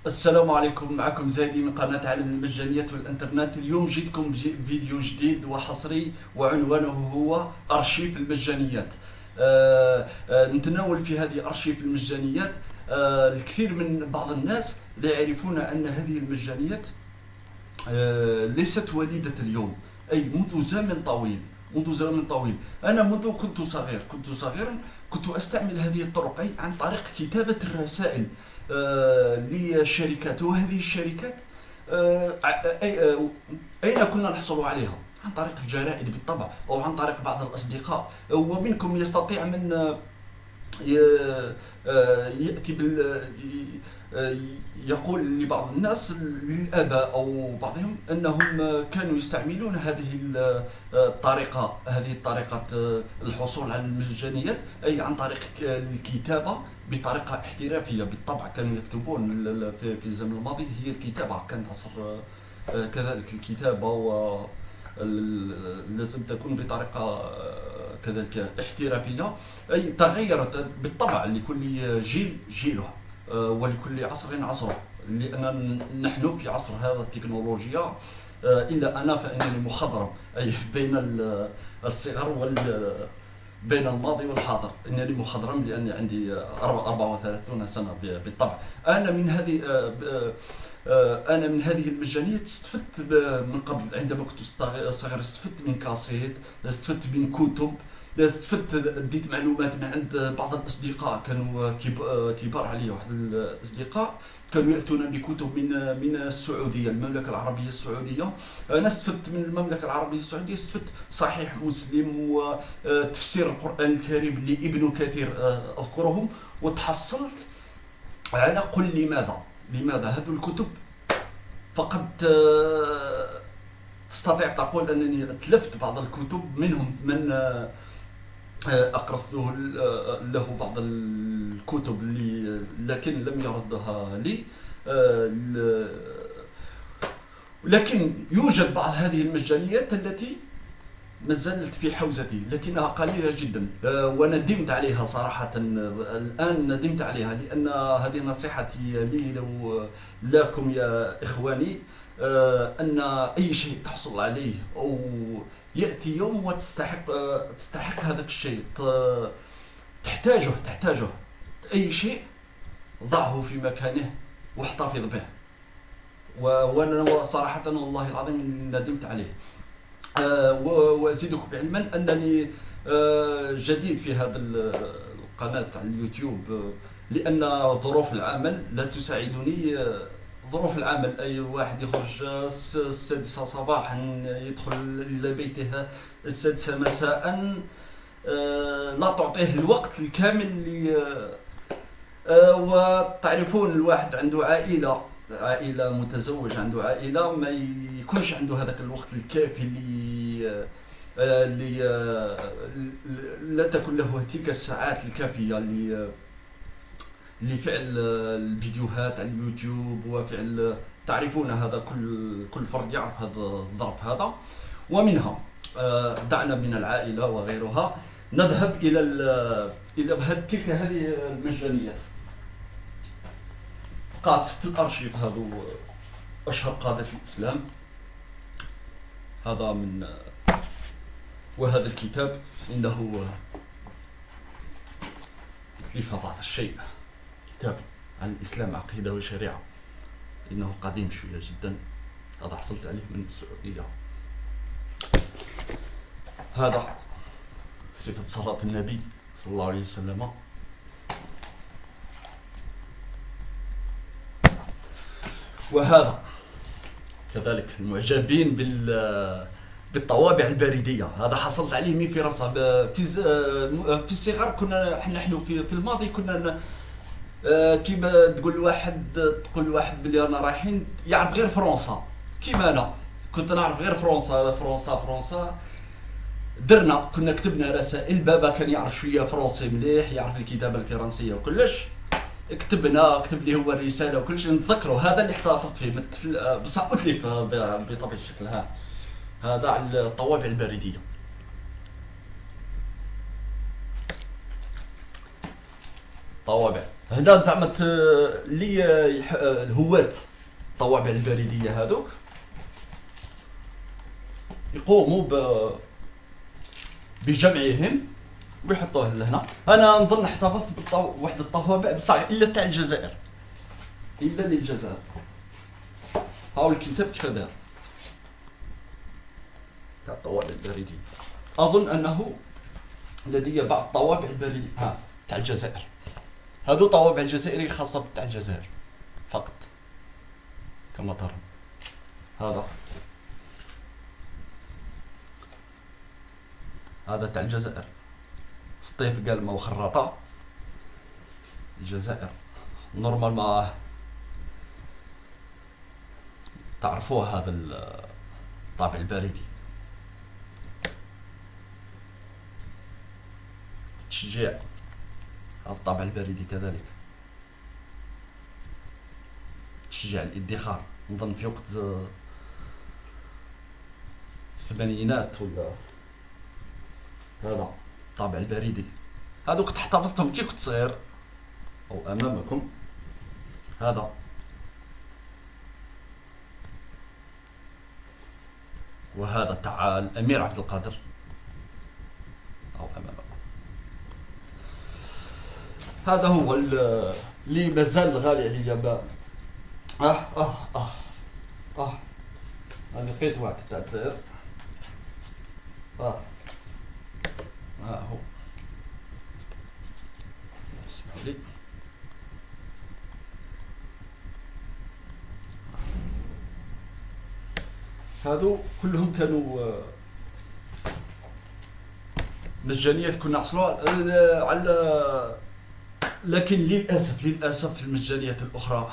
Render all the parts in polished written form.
السلام عليكم، معكم زايدي من قناة عالم المجانيات والإنترنت. اليوم جيتكم بفيديو جديد وحصري، وعنوانه هو أرشيف المجانيات. نتناول في هذه أرشيف المجانيات. الكثير من بعض الناس لا يعرفون أن هذه المجانيات ليست وليدة اليوم، أي منذ زمن طويل. منذ زمن طويل. أنا منذ كنت صغيرا كنت أستعمل هذه الطرق، أي عن طريق كتابة الرسائل للشركات. وهذه الشركات أين كنا نحصل عليها؟ عن طريق الجرائد بالطبع، أو عن طريق بعض الأصدقاء. ومنكم يستطيع من يأتي يقول لبعض الناس، للآباء أو بعضهم، أنهم كانوا يستعملون هذه الطريقة الحصول على المجانيات، أي عن طريق الكتابة بطريقة احترافية. بالطبع كانوا يكتبون في الزمن الماضي، هي الكتابة كانت عصر كذلك الكتابة، و لازم تكون بطريقة كذلك احترافية. أي تغيرت بالطبع، لكل جيل جيله، ولكل عصر عصره، لأن نحن في عصر هذا التكنولوجيا. إلا أنا فإنني مخضرم، أي بين الصغر بين الماضي والحاضر. إنني مخضرم لأني عندي 34 سنة بالطبع. أنا من هذه أنا من هذه المجانية استفدت من قبل. عندما كنت صغير استفدت من كاسيت، استفدت من كتب، استفدت، ديت معلومات من عند بعض الأصدقاء كانوا كبار علي. واحد الأصدقاء كانوا يأتون بكتب من السعودية، المملكة العربية السعودية. أنا استفدت من المملكة العربية السعودية، استفدت صحيح مسلم وتفسير القرآن الكريم لابن كثير، أذكرهم. وتحصلت على قل لماذا هذه الكتب فقد تستطيع تقول أنني أتلفت بعض الكتب منهم، من أقرضت له بعض الكتب لكن لم يردها لي. لكن يوجد بعض هذه المجانيات التي ما زالت في حوزتي، لكنها قليلة جدا، وندمت عليها صراحة. الآن ندمت عليها، لأن هذه نصيحتي لي لكم يا إخواني، أن أي شيء تحصل عليه أو يأتي يوم وتستحق هذا الشيء، تحتاجه، أي شيء ضعه في مكانه واحتفظ به. وأنا صراحة والله العظيم ندمت عليه. وأزيدكم علما أنني جديد في هذا القناة على اليوتيوب، لأن ظروف العمل لا تساعدني. ظروف العمل، أي واحد يخرج 6 صباحا يدخل إلى بيته 6 مساء، لا تعطيه الوقت الكامل. وتعرفون الواحد عنده عائلة متزوج، عنده عائلة، ما يكونش عنده هذاك الوقت الكافي اللي لا تكون له تلك الساعات الكافية لفعل الفيديوهات على اليوتيوب، وفعل، تعرفون هذا، كل فرد يعرف هذا الظرف هذا. ومنها دعنا من العائلة وغيرها، نذهب إلى هذه المجانيات. قاد في الأرشيف هذو أشهر قادة الإسلام. هذا من وهذا الكتاب إنه يتلف بعض الشيء، كتاب عن الإسلام، عقيدة وشريعة، إنه قديم شوية جدا. هذا حصلت عليه من السعودية. هذا صفة صلاة النبي صلى الله عليه وسلم. وهذا كذلك المعجبين بالطوابع البريدية. هذا حصلت عليه من فرنسا. في الصغر كنا نحن في الماضي كنا كيما تقول واحد بلي رانا رايحين يعرف غير فرنسا. كيما أنا كنت نعرف غير فرنسا. كنا كتبنا رسائل. بابا كان يعرف شوية فرنسي مليح، يعرف الكتابة الفرنسية وكلش. كتب لي هو الرسالة وكلش، نتذكره. هذا اللي احتفظت فيه بصح أتلف بطبيعة الشكل. هذا على الطوابع البريدية. طوابع هنا زعما اللي الهواة الطوابع البريدية هذوك يقوموا بجمعهم ويحطوه لهنا. انا نظن احتفظت بواحد الطوابع بصح الا تاع الجزائر، الا للجزائر. هاو الكتاب كيف دار تاع الطوابع البريدية. اظن انه لدي بعض الطوابع البريدية تاع الجزائر. هذو طوابع الجزائرية خاصة تاع الجزائر فقط كما ترى. هذا تاع الجزائر، سطيف قلمة وخراطة الجزائر. نورمال ما تعرفوه هذا الطابع البريدي. تشجيع هذا الطابع البريدي كذلك، تشجيع الادخار. نظن في وقت الثمانينات ولا هذا الطابع البريدي. هذوك احتفظتهم كي كنت صغير، او امامكم هذا. وهذا تاع الامير عبد القادر او امامكم. هذا هو اللي مازال غالي عليا. انا لقيت واحد تاع الجزائر. ها هو، اسمحوا لي. هادو كلهم كانوا مجانيات كنا نحصلوها على، لكن للاسف المجانيات الاخرى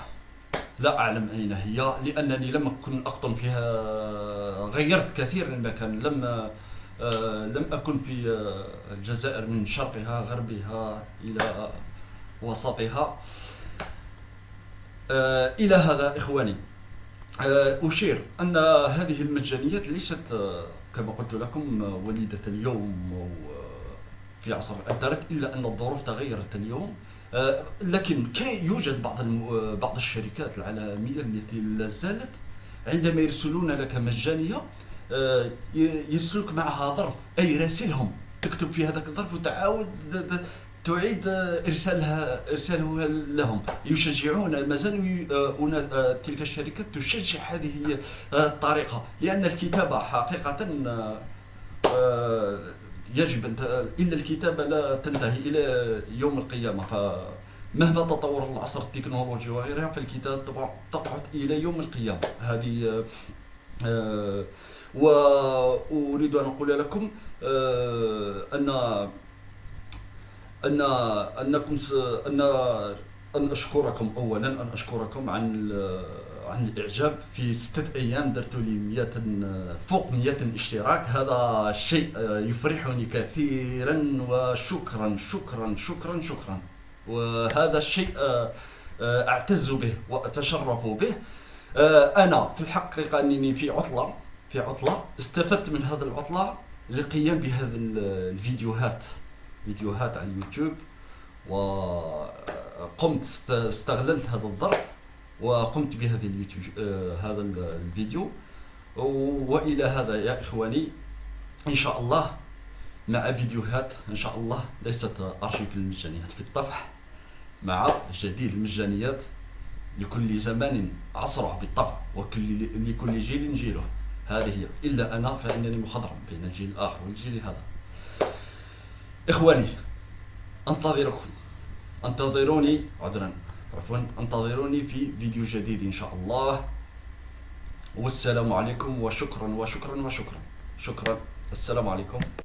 لا اعلم اين هي، لانني لم اكن اقطن فيها. غيرت كثير المكان. لم أكن في الجزائر من شرقها غربها إلى وسطها. إلى هذا إخواني أشير أن هذه المجانيات ليست كما قلت لكم وليدة اليوم أو في عصر الإنترنت، إلا أن الظروف تغيرت اليوم. لكن يوجد بعض الشركات العالمية التي لا زالت عندما يرسلون لك مجانية يرسلوك معها ظرف، أي راسلهم تكتب في هذاك الظرف وتعاود تعيد إرساله لهم. يشجعون مازال تلك الشركات تشجع هذه الطريقة، لأن الكتابة حقيقة يجب أن إلا الكتابة لا تنتهي إلى يوم القيامة. مهما تطور العصر التكنولوجي وغيرها فالكتابة تقعد إلى يوم القيامة. هذه وأريد أن أقول لكم أن أشكركم أولا، أن أشكركم عن الإعجاب. في 6 أيام درت لي فوق 100 اشتراك. هذا شيء يفرحني كثيرا، وشكرا شكرا شكرا شكرا. وهذا الشيء أعتز به وأتشرف به. أنا في الحقيقة أنني في عطلة استفدت من هذه العطلة للقيام بهذه الفيديوهات على اليوتيوب، وقمت استغللت هذا الظرف وقمت بهذه هذا الفيديو. وإلى هذا يا إخواني إن شاء الله مع فيديوهات إن شاء الله ليست أرشيف المجانيات في الطفح، مع جديد المجانيات لكل زمان عصره بالطبع، لكل جيل جيله. هذه هي. إلا أنا فإنني مخضرم بين الجيل الآخر والجيل هذا. إخواني انتظروني في فيديو جديد إن شاء الله. والسلام عليكم، وشكرا وشكرا وشكرا. السلام عليكم.